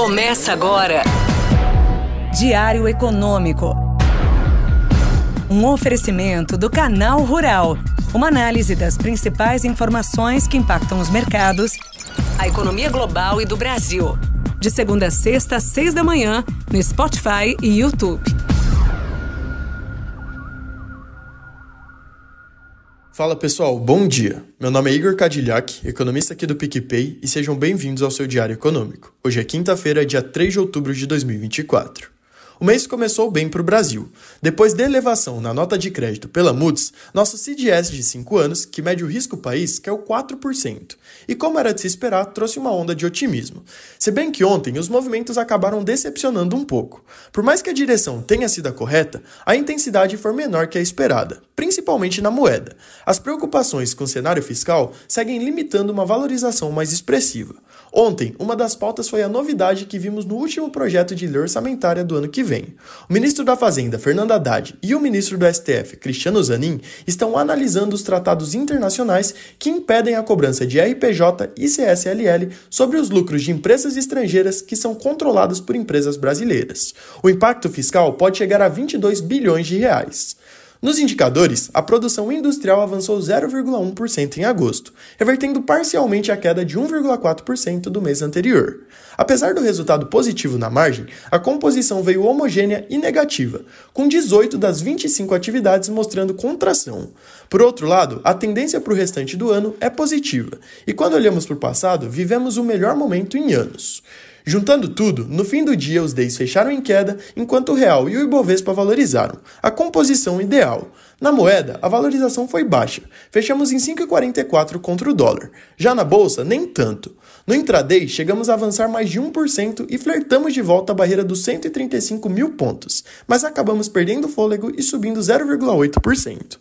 Começa agora. Diário Econômico. Um oferecimento do Canal Rural. Uma análise das principais informações que impactam os mercados, A economia global e do Brasil. de segunda a sexta, às 6 da manhã, no Spotify e YouTube. Fala pessoal, bom dia! Meu nome é Igor Cadilhac, economista aqui do PicPay, e sejam bem-vindos ao seu Diário Econômico. Hoje é quinta-feira, dia 3 de outubro de 2024. O mês começou bem para o Brasil. Depois da elevação na nota de crédito pela Moody's, nosso CDS de 5 anos, que mede o risco país, caiu 4%. E como era de se esperar, trouxe uma onda de otimismo. Se bem que ontem os movimentos acabaram decepcionando um pouco. Por mais que a direção tenha sido a correta, a intensidade foi menor que a esperada, principalmente na moeda. As preocupações com o cenário fiscal seguem limitando uma valorização mais expressiva. Ontem, uma das pautas foi a novidade que vimos no último projeto de lei orçamentária do ano que vem. O ministro da Fazenda, Fernando Haddad, e o ministro do STF, Cristiano Zanin, estão analisando os tratados internacionais que impedem a cobrança de RPJ e CSLL sobre os lucros de empresas estrangeiras que são controladas por empresas brasileiras. O impacto fiscal pode chegar a 22 bilhões de reais. Nos indicadores, a produção industrial avançou 0,1% em agosto, revertendo parcialmente a queda de 1,4% do mês anterior. Apesar do resultado positivo na margem, a composição veio homogênea e negativa, com 18 das 25 atividades mostrando contração. Por outro lado, a tendência para o restante do ano é positiva, e quando olhamos para o passado, vivemos o melhor momento em anos. Juntando tudo, no fim do dia os DIs fecharam em queda, enquanto o real e o Ibovespa valorizaram, a composição ideal. Na moeda, a valorização foi baixa, fechamos em 5,44 contra o dólar. Já na bolsa, nem tanto. No intraday, chegamos a avançar mais de 1% e flertamos de volta a barreira dos 135 mil pontos, mas acabamos perdendo fôlego e subindo 0,8%.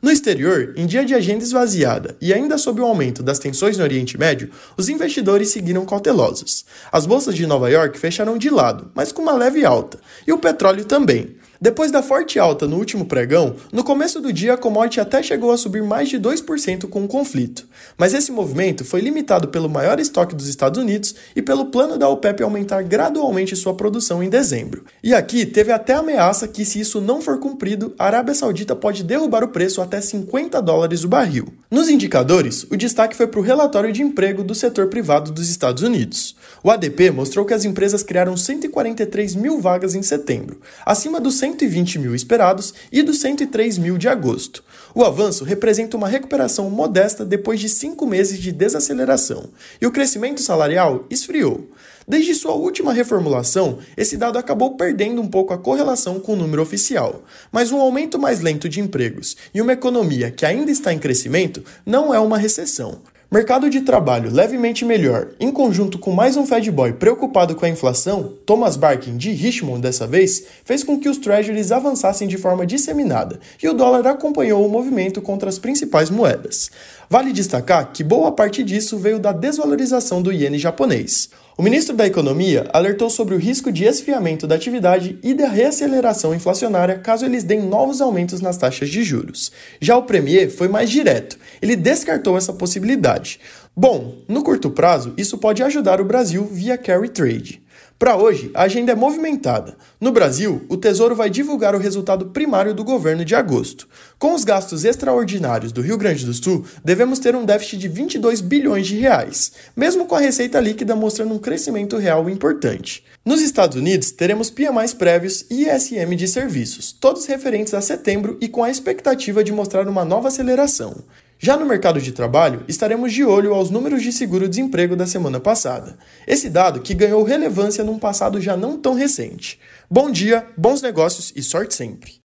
No exterior, em dia de agenda esvaziada e ainda sob o aumento das tensões no Oriente Médio, os investidores seguiram cautelosos. As bolsas de Nova York fecharam de lado, mas com uma leve alta, e o petróleo também. Depois da forte alta no último pregão, no começo do dia a commodity até chegou a subir mais de 2% com o conflito. Mas esse movimento foi limitado pelo maior estoque dos Estados Unidos e pelo plano da OPEP aumentar gradualmente sua produção em dezembro. E aqui teve até ameaça que, se isso não for cumprido, a Arábia Saudita pode derrubar o preço até $50 o barril. Nos indicadores, o destaque foi para o relatório de emprego do setor privado dos Estados Unidos. O ADP mostrou que as empresas criaram 143 mil vagas em setembro, acima dos 120 mil esperados e dos 103 mil de agosto. O avanço representa uma recuperação modesta depois de 5 meses de desaceleração, e o crescimento salarial esfriou. Desde sua última reformulação, esse dado acabou perdendo um pouco a correlação com o número oficial, mas um aumento mais lento de empregos e uma economia que ainda está em crescimento não é uma recessão. Mercado de trabalho levemente melhor, em conjunto com mais um Fed Boy preocupado com a inflação, Thomas Barkin de Richmond dessa vez, fez com que os treasuries avançassem de forma disseminada e o dólar acompanhou o movimento contra as principais moedas. Vale destacar que boa parte disso veio da desvalorização do iene japonês. O ministro da Economia alertou sobre o risco de esfriamento da atividade e da reaceleração inflacionária caso eles deem novos aumentos nas taxas de juros. Já o premier foi mais direto, ele descartou essa possibilidade. Bom, no curto prazo, isso pode ajudar o Brasil via carry trade. Para hoje, a agenda é movimentada. No Brasil, o Tesouro vai divulgar o resultado primário do governo de agosto. Com os gastos extraordinários do Rio Grande do Sul, devemos ter um déficit de 22 bilhões de reais, mesmo com a receita líquida mostrando um crescimento real importante. Nos Estados Unidos, teremos PMIs prévios e ISM de serviços, todos referentes a setembro e com a expectativa de mostrar uma nova aceleração. Já no mercado de trabalho, estaremos de olho aos números de seguro-desemprego da semana passada. Esse dado que ganhou relevância num passado já não tão recente. Bom dia, bons negócios e sorte sempre!